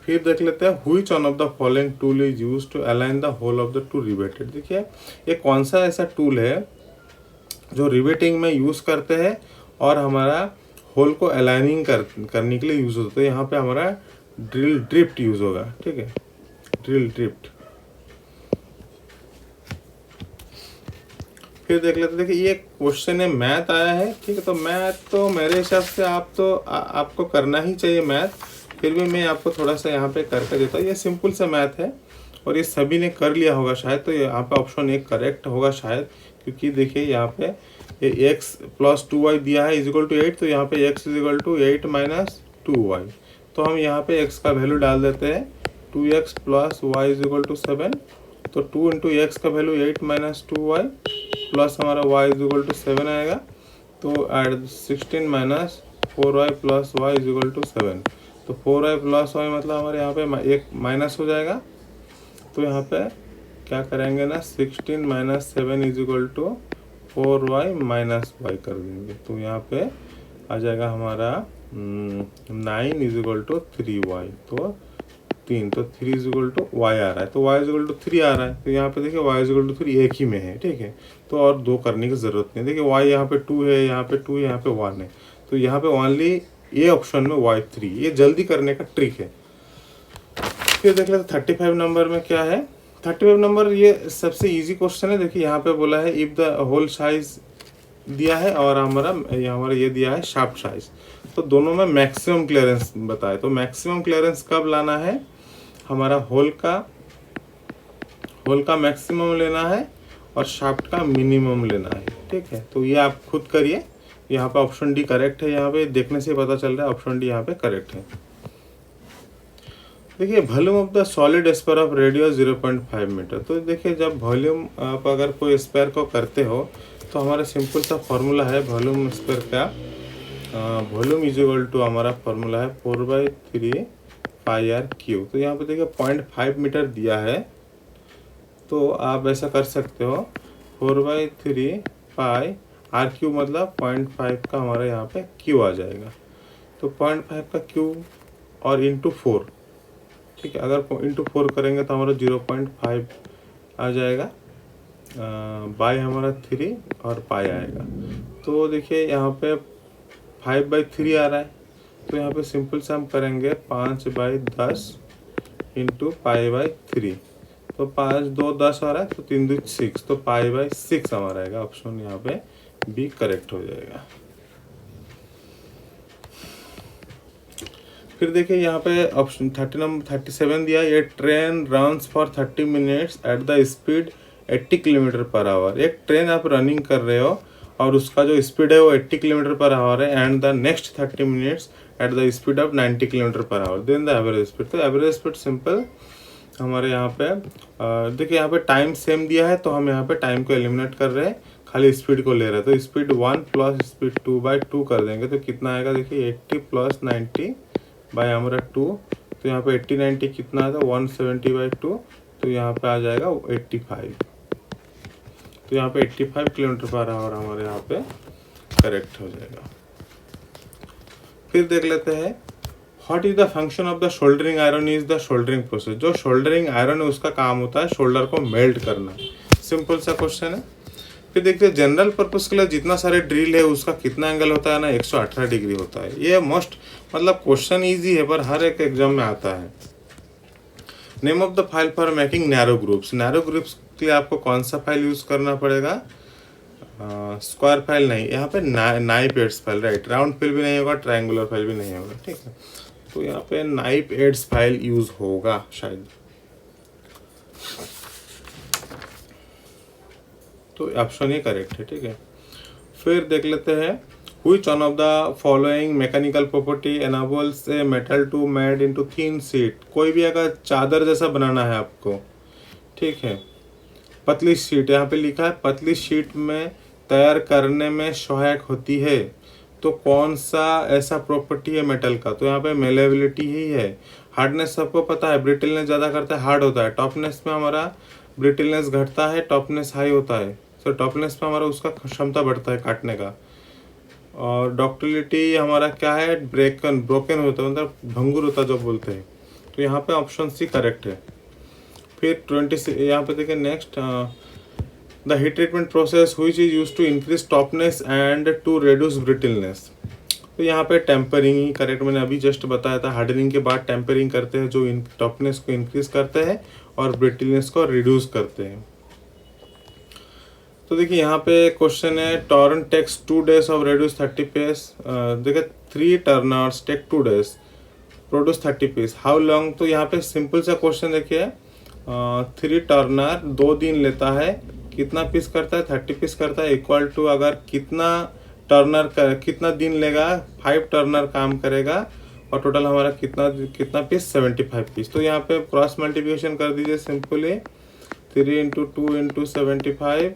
फिर देख लेते हैं, which one of the following tool is used to align the hole of the two riveted. देखिए ये कौन सा ऐसा टूल है जो रिवेटिंग में यूज करते हैं और हमारा होल को अलाइनिंग करने के लिए यूज होता है। यहाँ पे हमारा ड्रिल ड्रिफ्ट यूज होगा, ठीक है, ड्रिल ड्रिफ्ट। फिर देख लेते, देखिए ये क्वेश्चन है मैथ आया है, ठीक है। तो मैथ तो मेरे हिसाब से आपको करना ही चाहिए मैथ, फिर भी मैं आपको थोड़ा सा यहाँ पे करके देता हूँ। ये सिंपल सा मैथ है और ये सभी ने कर लिया होगा शायद, तो यहाँ पे ऑप्शन एक करेक्ट होगा शायद, क्योंकि देखिए यहाँ पे ये x + 2y दिया है इजिकल टू 8, तो यहाँ पे x इजिकल टू 8 - 2y। तो हम यहाँ पे x का वैल्यू डाल देते हैं, 2x + y इजिकल टू 7, तो 2 × x का वैल्यू 8 - 2y प्लस हमारा y इजिकल टू 7 आएगा, तो 16 - 4y + y इजिकल टू 7। तो 4y + y मतलब हमारे यहाँ पे एक माइनस हो जाएगा, तो यहाँ पे क्या करेंगे ना, 16 - 7 इजिकल टू 4y - y कर देंगे, तो यहाँ पे आ जाएगा हमारा 9 इजिकल टू 3y, तो 3, तो 3 इजिकल टू y आ रहा है, तो y इजिकल टू 3 आ रहा है। तो यहाँ पे देखिए y इजिकल टू 3 एक ही में है, ठीक है, तो और दो करने की ज़रूरत नहीं। देखिए y यहाँ पे 2 है, यहाँ पे 2, यहाँ पे 1 है, तो यहाँ पे ओनली ये ऑप्शन में y 3, ये जल्दी करने का ट्रिक है। फिर देख लेते 35 नंबर में क्या है। 35 नंबर ये सबसे इजी क्वेश्चन है। देखिए यहाँ पे बोला है इफ द होल साइज दिया है और हमारा ये दिया है शाफ्ट साइज, तो दोनों में मैक्सिमम क्लियरेंस बताए। तो मैक्सिमम क्लियरेंस कब लाना है, हमारा होल का मैक्सिमम लेना है और शाफ्ट का मिनिमम लेना है, ठीक है। तो ये आप खुद करिए, यहाँ पे ऑप्शन डी करेक्ट है, यहाँ पे देखने से पता चल रहा है ऑप्शन डी यहाँ पे करेक्ट है। देखिए volume of the solid sphere of radius 0.5 metre. तो देखिए जब वॉल्यूम आप अगर कोई स्पेयर को करते हो तो हमारा सिंपल सा फॉर्मूला है वॉल्यूम स्पेयर का, वॉल्यूम इजिकल टू हमारा फॉर्मूला है 4/3 πr³। तो यहाँ पे देखिए 0.5 मीटर दिया है, तो आप ऐसा कर सकते हो 4/3 πr³ मतलब 0.5 का हमारा यहाँ पे क्यू आ जाएगा, तो 0.5 का क्यू और इंटू 4, ठीक है। अगर इंटू 4 करेंगे तो हमारा 0.5 आ जाएगा, बाय हमारा 3 और पाई आएगा। तो देखिए यहाँ पे 5/3 आ रहा है, तो यहाँ पे सिंपल से हम करेंगे 5/10 इंटू π/3, तो 5 2 10 आ रहा है, तो 3 2 6, तो π/6 हमारा आएगा। ऑप्शन यहाँ पे बी करेक्ट हो जाएगा। फिर देखिए यहाँ पे ऑप्शन 37 दिया, ये train runs for 30 minutes at the speed 80 km/h। एक ट्रेन आप रनिंग कर रहे हो और उसका जो स्पीड है वो 80 km/h है, and the next 30 minutes at the speed of 90 km/h, then the average speed. तो एवरेज स्पीड सिंपल हमारे यहाँ पे देखिए यहाँ पे टाइम सेम दिया है, तो हम यहाँ पे टाइम को एलिमिनेट कर रहे हैं, खाली स्पीड को ले रहे हैं। तो स्पीड 1 प्लस स्पीड 2/2 कर देंगे, तो कितना आएगा देखिए 80 + 90 बाय हमारा 2, तो यहाँ पे 80 90 कितना आता है 170/2, तो यहाँ पे आ जाएगा 85, तो यहाँ पे 85 km/h हमारे यहाँ पे करेक्ट हो जाएगा। फिर देख लेते हैं what is the function of the soldering iron is the soldering process. जो शोल्डरिंग आयरन है उसका काम होता है शोल्डर को मेल्ट करना। सिंपल सा क्वेश्चन है। फिर देखते हैं जनरल पर्पस के लिए जितना सारे ड्रिल है उसका कितना एंगल होता है ना, 118 डिग्री होता है। ये मोस्ट मतलब क्वेश्चन इजी है पर हर एक एग्जाम में आता है। Name of the file for making narrow groups. Narrow groups के लिए आपको कौन सा फाइल यूज करना पड़ेगा? स्क्वायर फाइल नहीं, यहाँ पे knife edge file, right. Round file भी नहीं होगा, ट्रायंगुलर फाइल भी नहीं होगा, ठीक है। तो यहाँ पे नाइप एड्स फाइल यूज होगा शायद। तो ऑप्शन ये करेक्ट है, ठीक है। फिर देख लेते हैं which one of the following mechanical property enables a metal to made into thin sheet. कोई भी अगर चादर जैसा बनाना है आपको, ठीक है, पतली शीट, यहाँ पे लिखा है पतली शीट में तैयार करने में सहायक होती है, तो कौन सा ऐसा प्रॉपर्टी है मेटल का? तो यहाँ पे मेलेबिलिटी ही है। हार्डनेस सबको पता है, ब्रिटलनेस ज़्यादा करता है, हार्ड होता है। टफनेस में हमारा ब्रिटलनेस घटता है, टफनेस हाई होता है। तो टफनेस में हमारा उसका क्षमता बढ़ता है काटने का। और डक्टिलिटी हमारा क्या है? ब्रोकन होता है, मतलब भंगुर होता है जो बोलते हैं। तो यहाँ पे ऑप्शन सी करेक्ट है। फिर 20 यहाँ पे देखिए next, the heat treatment process which is used to increase toughness and to reduce brittleness. तो यहाँ पे टेम्परिंग ही करेक्ट, मैंने अभी जस्ट बताया था। हार्डनिंग के बाद टेम्परिंग करते हैं जो टफनेस को इंक्रीज करते हैं और ब्रिटलनेस को रिड्यूस करते हैं। तो देखिए यहाँ पे क्वेश्चन है turn takes 2 days of reduce 30 piece. देखिए 3 turners take 2 days produce 30 piece, how long? तो यहाँ पे सिंपल सा क्वेश्चन देखिए, 3 टर्नर 2 दिन लेता है, कितना पीस करता है? 30 पीस करता है। इक्वल टू अगर कितना टर्नर कितना दिन लेगा? 5 टर्नर काम करेगा और टोटल हमारा कितना पीस? 75 पीस। तो यहाँ पे क्रॉस मल्टीप्लिकेशन कर दीजिए सिंपली, 3 × 2 × 75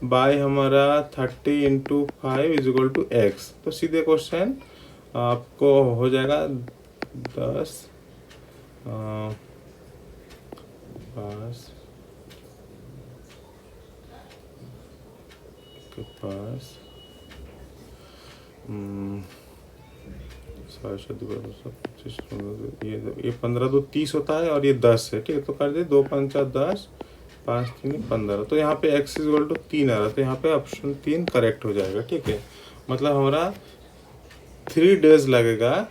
बाय हमारा 30 × 5 इज इक्वल टू एक्स। तो सीधे क्वेश्चन आपको हो जाएगा 10 के पास ये 15 2 30 होता है और ये 10 है, ठीक है। तो कर दे 2 5 10 5 3 15। तो यहाँ पे x इक्वल टू 3 आ रहा है, तो यहाँ पे ऑप्शन 3 करेक्ट हो जाएगा, ठीक है। मतलब हमारा 3 days लगेगा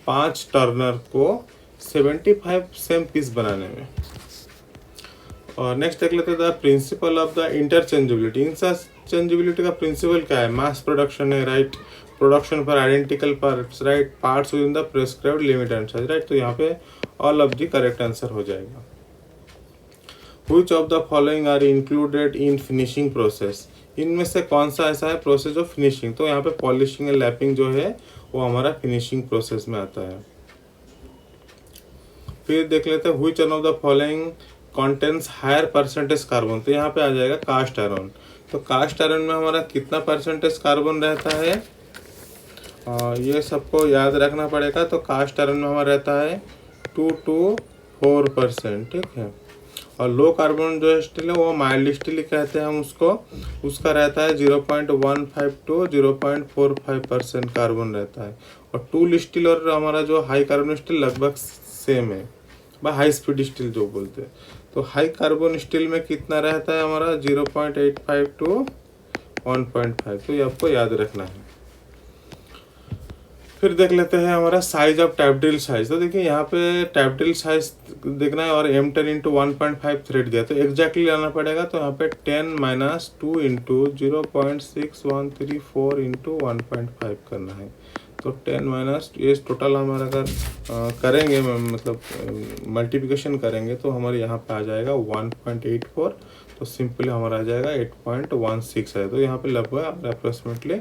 5 टर्नर को 75 सेम पीस बनाने में। और नेक्स्ट देख लेते हैं the principle of the interchangeability. Interchangeability का प्रिंसिपल क्या है? मास प्रोडक्शन है, right. Production for identical parts, right. Parts within the prescribed limit and size, right. तो यहाँ पे all of the correct answer हो जाएगा। Which of the following are included in finishing process. इनमें से कौन सा ऐसा है प्रोसेस ऑफ फिनिशिंग? तो यहाँ पे पॉलिशिंग एंड लैपिंग जो है वो हमारा फिनिशिंग प्रोसेस में आता है। फिर देख लेते हैं which one of the following contents higher percentage carbon. तो यहाँ पे आ जाएगा कास्ट आयरन। तो कास्ट आयरन में हमारा कितना परसेंटेज कार्बन रहता है? ये सबको याद रखना पड़ेगा। तो कास्ट आयरन में हमारा रहता है 2 to 4%, ठीक है। और लो कार्बन जो स्टील है वो माइल्ड स्टील कहते हैं हम उसको, उसका रहता है 0.15 to 0.45% कार्बन रहता है। और टूल स्टील और हमारा जो हाई कार्बन स्टील लगभग सेम है, हाई स्पीड स्टील जो बोलते हैं। तो हाई कार्बन स्टील में कितना रहता है हमारा? 0.85 to 1.5। तो ये आपको याद रखना है। फिर देख लेते हैं हमारा size of tap drill size. तो देखिए यहाँ पे टैप ड्रिल साइज देखना है और M10 × 1.5 थ्रेड दिया, तो एग्जैक्टली लाना पड़ेगा। तो यहाँ पे 10 - 2 × 0.6134 × 1.5 करना है। तो 10 ये टोटल हमारा अगर करेंगे मतलब मल्टीप्लिकेशन करेंगे तो हमारे यहाँ पे आ जाएगा 1.84। तो सिंपली हमारा आ जाएगा 8.16 है। तो यहाँ पे लगभग अप्रोक्सीमेटली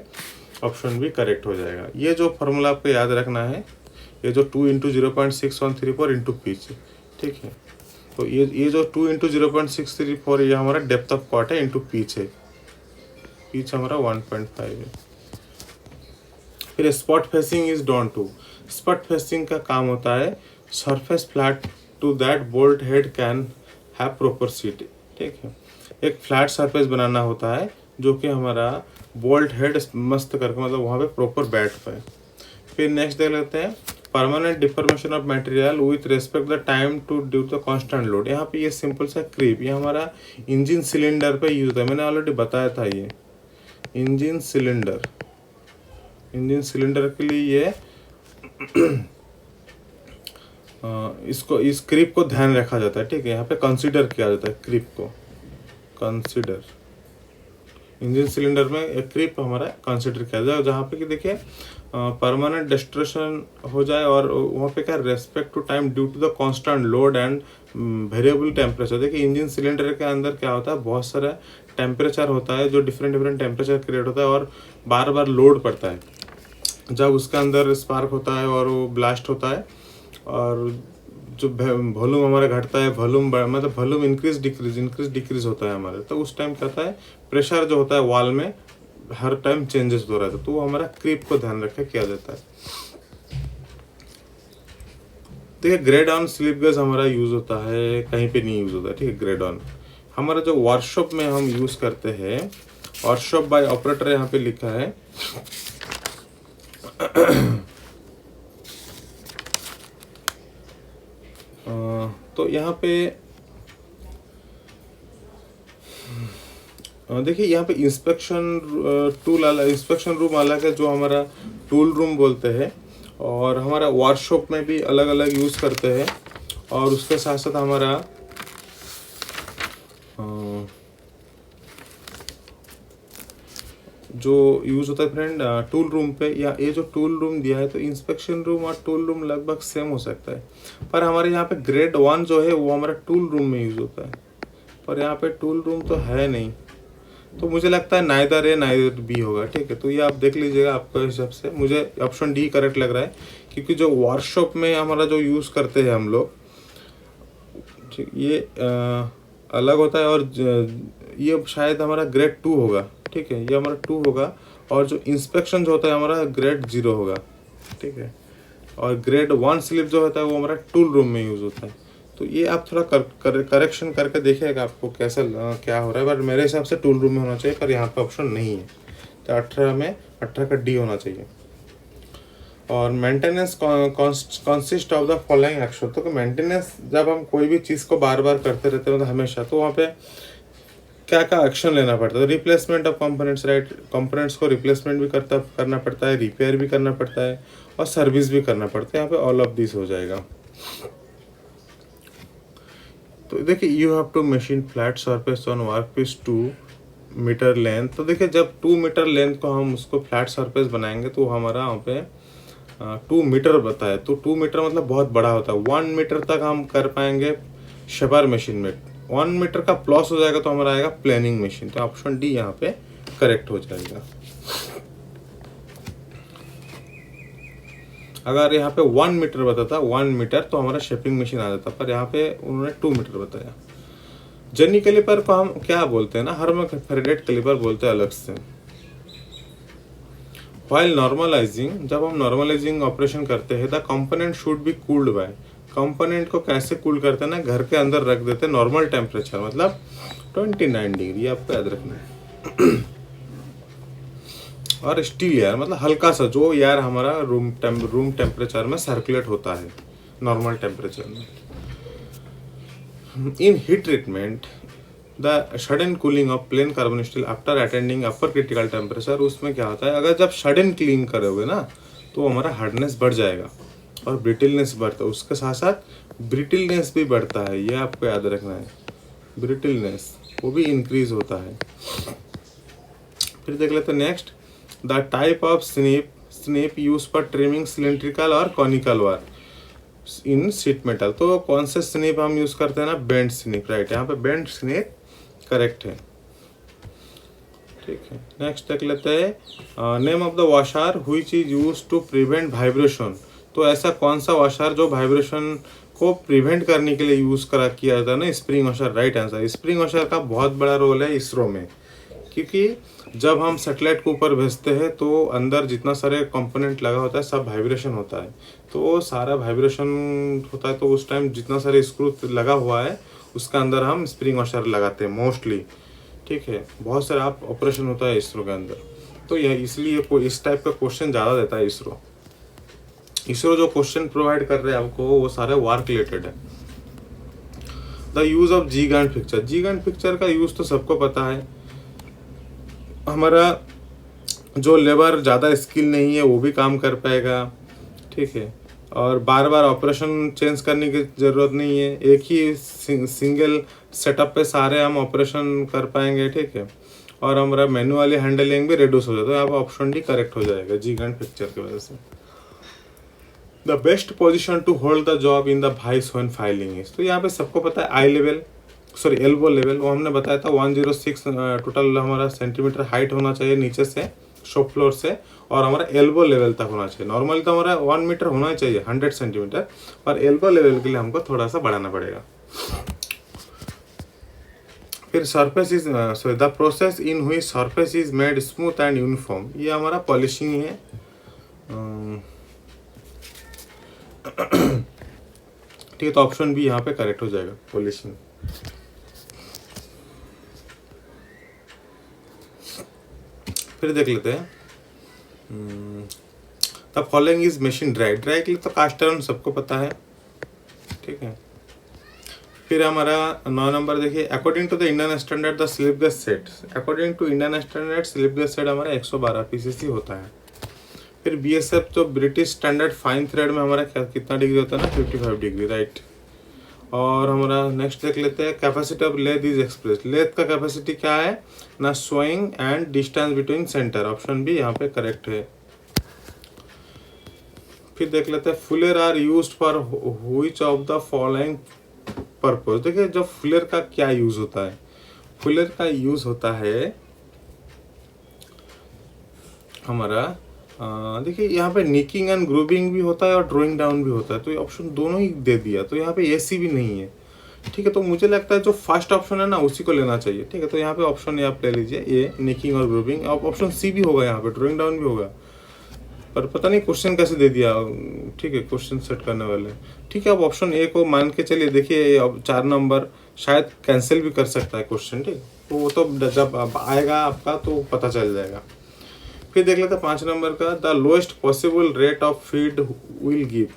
ऑप्शन भी करेक्ट हो जाएगा। ये जो फॉर्मूला आपको याद रखना है, ये जो 2 × 0.6134 × पिच, ठीक है। तो ये जो 2 × 0.634 ये हमारा डेप्थ ऑफ कॉट है इंटू पिच है। पिच हमारा 1.5 है। फिर spot facing is done to. Spot facing का काम होता है surface flat to that bolt head can have proper seat, ठीक है। एक फ्लैट सरफेस बनाना होता है जो कि हमारा बोल्ट हेड मस्त करके मतलब वहाँ पे प्रॉपर बैठ पाए। फिर नेक्स्ट देख लेते हैं permanent deformation of material with respect the time to due the constant load. यहाँ पे ये सिंपल सा क्रीप, ये हमारा इंजन सिलेंडर पे यूज होता है, मैंने ऑलरेडी बताया था। ये इंजन सिलेंडर के लिए ये इसको इस क्रीप को ध्यान रखा जाता है, ठीक है। यहाँ पे कंसीडर किया जाता है क्रीप को, कंसीडर इंजन सिलेंडर में एक क्रीप हमारा कंसीडर किया जाए, जहाँ पे कि देखिए परमानेंट डिस्ट्रक्शन हो जाए और वहाँ पे क्या respect to time due to the constant load and variable temperature. देखिए इंजन सिलेंडर के अंदर क्या होता है, बहुत सारा टेम्परेचर होता है जो डिफरेंट टेम्परेचर क्रिएट होता है और बार बार लोड पड़ता है। जब उसके अंदर स्पार्क होता है और वो ब्लास्ट होता है और जो वॉल्यूम हमारा घटता है, मतलब वॉल्यूम इंक्रीज डिक्रीज होता है हमारे, तो उस टाइम क्या होता है, प्रेशर जो होता है वॉल में हर टाइम चेंजेस हो रहा था, तो वो हमारा क्रीप को ध्यान रख के किया जाता है। देखिए ग्रेड ऑन स्लिप गेज हमारा यूज होता है, कहीं पे नहीं यूज होता है, ठीक है। ग्रेड ऑन हमारा जो वर्कशॉप में हम यूज करते हैं, वर्कशॉप बाय ऑपरेटर यहाँ पे लिखा है। तो यहाँ पे देखिए यहाँ पे इंस्पेक्शन रूम अलग है, जो हमारा टूल रूम बोलते हैं, और हमारा वर्कशॉप में भी अलग अलग यूज़ करते हैं। और उसके साथ साथ हमारा जो यूज़ होता है फ्रेंड टूल रूम पे, या ये जो टूल रूम दिया है, तो इंस्पेक्शन रूम और टूल रूम लगभग सेम हो सकता है, पर हमारे यहाँ पे ग्रेड 1 जो है वो हमारा टूल रूम में यूज़ होता है, पर यहाँ पे टूल रूम तो है नहीं, तो मुझे लगता है नाइदर ए नाइदर बी होगा, ठीक है। तो ये आप देख लीजिएगा आपके हिसाब से, मुझे ऑप्शन डी करेक्ट लग रहा है, क्योंकि जो वर्कशॉप में हमारा जो यूज़ करते हैं हम लोग, ये अलग होता है, और ये शायद हमारा ग्रेड 2 होगा, ठीक है, ये हमारा 2 होगा, और जो इंस्पेक्शन जो होता है हमारा ग्रेड 0 होगा, ठीक है। और ग्रेड 1 स्लिप जो होता है वो हमारा टूल रूम में यूज़ होता है। तो ये आप थोड़ा करेक्शन करके देखिएगा आपको कैसा क्या हो रहा है, पर मेरे हिसाब से टूल रूम में होना चाहिए, पर यहाँ पे ऑप्शन नहीं है, तो 18 का डी होना चाहिए। और maintenance consist of the following action. तो मेंटेनेंस जब हम कोई भी चीज़ को बार बार करते रहते हैं, मतलब हमेशा, तो वहाँ पे क्या क्या एक्शन लेना पड़ता है। Replacement of components, right, components को रिप्लेसमेंट भी करना पड़ता है, रिपेयर भी करना पड़ता है, और सर्विस भी करना पड़ता है। यहाँ पे ऑल ऑफ दिस हो जाएगा। तो देखिए you have to machine flat surface on work piece 2 metre length. तो देखिए जब 2 मीटर लेंथ को हम उसको फ्लैट सरफेस बनाएंगे, तो हमारा वहाँ पे 2 मीटर बताया, तो 2 मीटर मतलब बहुत बड़ा होता है। 1 मीटर तक हम कर पाएंगे शेपर मशीन में, 1 मीटर का प्लस हो जाएगा तो हमारा आएगा प्लानिंग मशीन। तो ऑप्शन डी यहाँ पे करेक्ट हो जाएगा। अगर यहाँ पे 1 मीटर बताता 1 मीटर, तो हमारा शेपिंग मशीन आ जाता, पर यहाँ पे उन्होंने 2 मीटर बताया। जर्नी कैलिपर को हम क्या बोलते हैं ना, हर में फेरेडेट कैलिपर बोलते हैं अलग से। While नॉर्मलाइजिंग, जब हम नॉर्मलाइजिंग ऑपरेशन करते हैं, the component should be cooled by. Component को कैसे कूल करते हैं ना, घर के अंदर रख देते हैं नॉर्मल टेम्परेचर, मतलब 29 डिग्री, आपको याद रखना है। और स्टील एयर मतलब हल्का सा जो एयर हमारा रूम टेम्परेचर में सर्कुलेट होता है नॉर्मल टेम्परेचर में। इन heat treatment the sudden cooling of plane carbon steel after attending upper critical temperature, उसमें क्या होता है, अगर जब सडन क्लीन करोगे ना, तो हमारा हार्डनेस बढ़ जाएगा और ब्रिटिलनेस बढ़ता है, उसके साथ साथ ब्रिटिलनेस भी बढ़ता है, ये आपको याद रखना है। ब्रिटिलनेस वो भी इंक्रीज होता है। फिर देख लेते हैं next, the type of snip use for trimming cylindrical और conical wire in sheet metal. तो कौन से स्निप हम यूज करते हैं ना, बेंड स्निप, राइट, यहाँ पे बेंड स्निप करेक्ट है, ठीक है। नेक्स्ट देख लेते हैं, name of the washer which is use to prevent vibration. तो ऐसा कौन सा वॉशर जो वाइब्रेशन को प्रिवेंट करने के लिए यूज किया जाता है ना, spring washer, right answer. Spring washer का बहुत बड़ा रोल है इसरो में, क्योंकि जब हम सैटेलाइट को ऊपर भेजते हैं तो अंदर जितना सारे कंपोनेंट लगा होता है सब वाइब्रेशन होता है, तो सारा वाइब्रेशन होता है, तो उस टाइम जितना सारे स्क्रू लगा हुआ है उसका अंदर हम स्प्रिंग वॉशर लगाते हैं मोस्टली, ठीक है। बहुत सारा आप ऑपरेशन होता है इसरो के अंदर, तो यह इसलिए इस टाइप का क्वेश्चन ज़्यादा देता है इसरो। इसरो जो क्वेश्चन प्रोवाइड कर रहे हैं आपको वो सारे वार रिलेटेड है। The use of G Gantt picture, G Gantt picture का यूज तो सबको पता है। हमारा जो लेबर ज़्यादा स्किल नहीं है वो भी काम कर पाएगा, ठीक है, और बार बार ऑपरेशन चेंज करने की ज़रूरत नहीं है, एक ही सिंगल सेटअप पे सारे हम ऑपरेशन कर पाएंगे, ठीक है, और हमारा मैनुअली हैंडलिंग भी रिड्यूस हो जाता है। तो यहाँ पर ऑप्शन डी करेक्ट हो जाएगा जी गैंट पिक्चर की वजह से। The best position to hold the job in the vice when filing is, तो यहाँ पे सबको पता है eye level, sorry elbow level, वो हमने बताया था 106 टोटल हमारा सेंटीमीटर हाइट होना चाहिए नीचे से, शॉप फ्लोर से, और हमारा एल्बो लेवल तक होना चाहिए। नॉर्मली तो हमारा 1 मीटर होना चाहिए 100 सेंटीमीटर, और एल्बो लेवल के लिए हमको थोड़ा सा बढ़ाना पड़ेगा। फिर surface is sorry the process in which surface is made smooth and uniform, ये हमारा पॉलिशिंग है। ठीक है, तो ऑप्शन बी यहाँ पे करेक्ट हो जाएगा, पॉलिशिंग। फिर देख लेते हैं the following is machine dry, dry के लिए तो कास्ट आयरन सबको पता है, ठीक है। फिर हमारा 9 नंबर देखिए, according to the Indian standard the slip gauge set, according to Indian standard slip gauge set हमारा 112 पीसीसी होता है। फिर बीएसएफ जो ब्रिटिश स्टैंडर्ड फाइन थ्रेड में हमारा कितना डिग्री होता है ना, 55 डिग्री, राइट। और हमारा नेक्स्ट देख लेते हैं, capacity of lathe is express, lathe का कैपेसिटी क्या है ना, swing and distance between centre, option B यहाँ पे करेक्ट है। फिर देख लेते हैं, fuller are used for which of the following purpose, देखिए जब फुलर का क्या यूज होता है, फुलर का यूज होता है हमारा देखिए यहाँ पे निकिंग एंड ग्रूविंग भी होता है और ड्राइंग डाउन भी होता है, तो ये ऑप्शन दोनों ही दे दिया, तो यहाँ पे एसी भी नहीं है, ठीक है। तो मुझे लगता है जो फर्स्ट ऑप्शन है ना उसी को लेना चाहिए, ठीक है। तो यहाँ पे ऑप्शन आप ले लीजिए, ये निकिंग और ग्रूविंग, ऑप्शन सी भी होगा, यहाँ पे ड्राइंग डाउन भी होगा, पर पता नहीं क्वेश्चन कैसे दे दिया, ठीक है, क्वेश्चन सेट करने वाले, ठीक है। अब ऑप्शन ए को मान के चलिए, देखिए अब 4 नंबर शायद कैंसिल भी कर सकता है क्वेश्चन, ठीक, तो वो तो जब आएगा आपका तो पता चल जाएगा। फिर देख लेते हैं 5 नंबर का, the lowest possible rate of feed will give,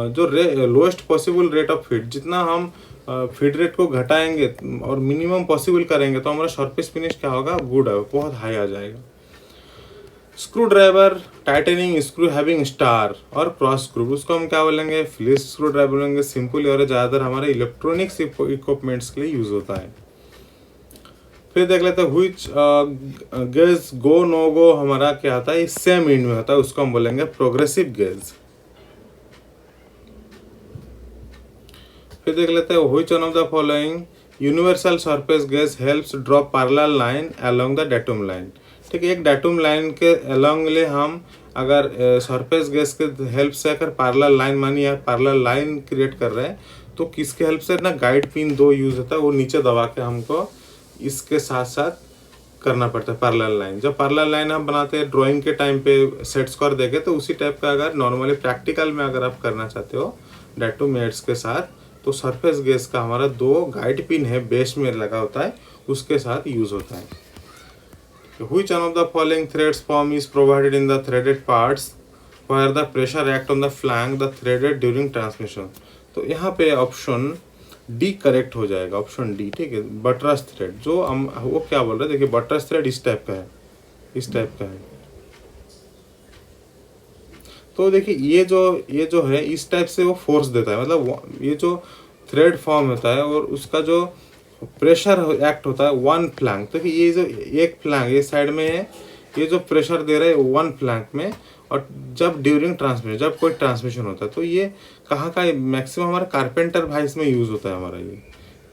जो lowest possible rate of feed, जितना हम फीड रेट को घटाएंगे और मिनिमम पॉसिबल करेंगे तो हमारा सरफेस फिनिश क्या होगा, गुड है, बहुत हाई आ जाएगा। Screwdriver tightening screw having star और क्रॉस स्क्रू, उसको हम क्या बोलेंगे, फिलिप्स स्क्रू ड्राइवर बोलेंगे सिंपली, और ज़्यादातर हमारे इलेक्ट्रॉनिक्स इक्विपमेंट्स के लिए यूज होता है। फिर देख लेते हैं व्हिच गेज गो नो गो हमारा क्या आता है, सेम इंड में होता है, उसको हम बोलेंगे प्रोग्रेसिव गेज। फिर देख लेते हैं which one of the following universal surface gauge helps draw parallel line along the datum line, ठीक है। एक डेटुम लाइन के अलोंग ले हम अगर सरफेस गेज के हेल्प से अगर पैरेलल लाइन मानिए पैरेलल लाइन क्रिएट कर रहे हैं, तो किसके हेल्प से ना, गाइड पिन 2 यूज होता है, वो नीचे दबा के हमको इसके साथ साथ करना पड़ता है पैरेलल लाइन। जब पैरेलल लाइन हम बनाते हैं ड्राइंग के टाइम पे सेट स्क्वायर देखे, तो उसी टाइप का अगर नॉर्मली प्रैक्टिकल में अगर आप करना चाहते हो डेटुम एड्स के साथ, तो सरफेस गेज का हमारा 2 गाइड पिन है बेस में लगा होता है, उसके साथ यूज होता है। Which one of the following threads form is provided in the threaded parts where the pressure act on the flank the threaded during transmission, तो यहाँ पे ऑप्शन डी करेक्ट हो जाएगा, ऑप्शन डी, ठीक है। बटरस थ्रेड, जो हम वो क्या बोल रहे हैं, देखिए बटरस थ्रेड इस टाइप का है, इस टाइप का है, तो देखिए ये जो है इस टाइप से वो फोर्स देता है, मतलब ये जो थ्रेड फॉर्म होता है और उसका जो प्रेशर एक्ट होता है 1 फ्लैंक, तो ये जो एक फ्लैंक ये साइड में है, ये जो प्रेशर दे रहा है 1 फ्लैंक में, और जब ड्यूरिंग ट्रांसमिशन, जब कोई ट्रांसमिशन होता है, तो ये कहाँ का, मैक्सिमम हमारा कारपेंटर भाइस में यूज होता है, हमारा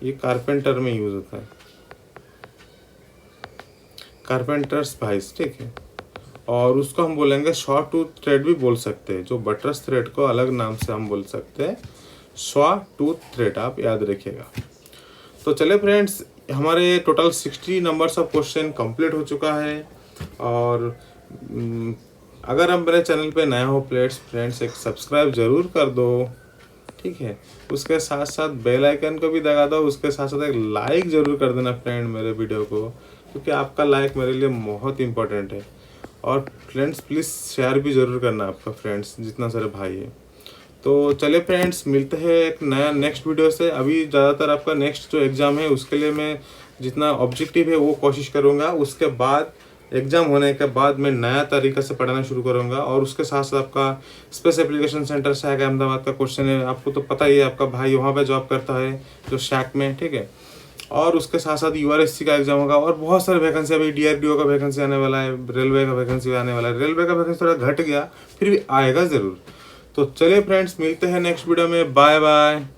ये कारपेंटर में यूज होता है, कारपेंटर्स भाइस, ठीक है। और उसको हम बोलेंगे शॉ टूथ थ्रेड भी बोल सकते हैं, जो बटरस थ्रेड को अलग नाम से हम बोल सकते हैं शॉ टूथ थ्रेड, आप याद रखिएगा। तो चले फ्रेंड्स, हमारे total 60 numbers of question complete हो चुका है, और अगर आप मेरे चैनल पे नए हो फ्रेंड्स एक सब्सक्राइब जरूर कर दो, ठीक है। उसके साथ साथ बेल आइकन को भी दबा दो, उसके साथ साथ एक लाइक जरूर कर देना फ्रेंड मेरे वीडियो को, क्योंकि आपका लाइक मेरे लिए बहुत इंपॉर्टेंट है। और फ्रेंड्स प्लीज़ शेयर भी ज़रूर करना आपका फ्रेंड्स जितना सारे भाई है। तो चलिए फ्रेंड्स, मिलते हैं एक नया नेक्स्ट वीडियो से। अभी ज़्यादातर आपका नेक्स्ट जो एग्ज़ाम है उसके लिए मैं जितना ऑब्जेक्टिव है वो कोशिश करूँगा। उसके बाद एग्ज़ाम होने के बाद मैं नया तरीका से पढ़ाना शुरू करूँगा। और उसके साथ साथ आपका स्पेस एप्लीकेशन सेंटर शैक अहमदाबाद का क्वेश्चन है, आपको तो पता ही है, आपका भाई वहाँ पे जॉब करता है जो शैक में, ठीक है। और उसके साथ साथ यूआरएससी का एग्जाम होगा और बहुत सारे वैकेंसी, अभी डीआरडीओ का वैकेंसी आने वाला है, रेलवे का वैकेंसी आने वाला है। रेलवे का वैकेंसी थोड़ा घट गया, फिर भी आएगा ज़रूर। तो चलिए फ्रेंड्स, मिलते हैं नेक्स्ट वीडियो में। Bye bye.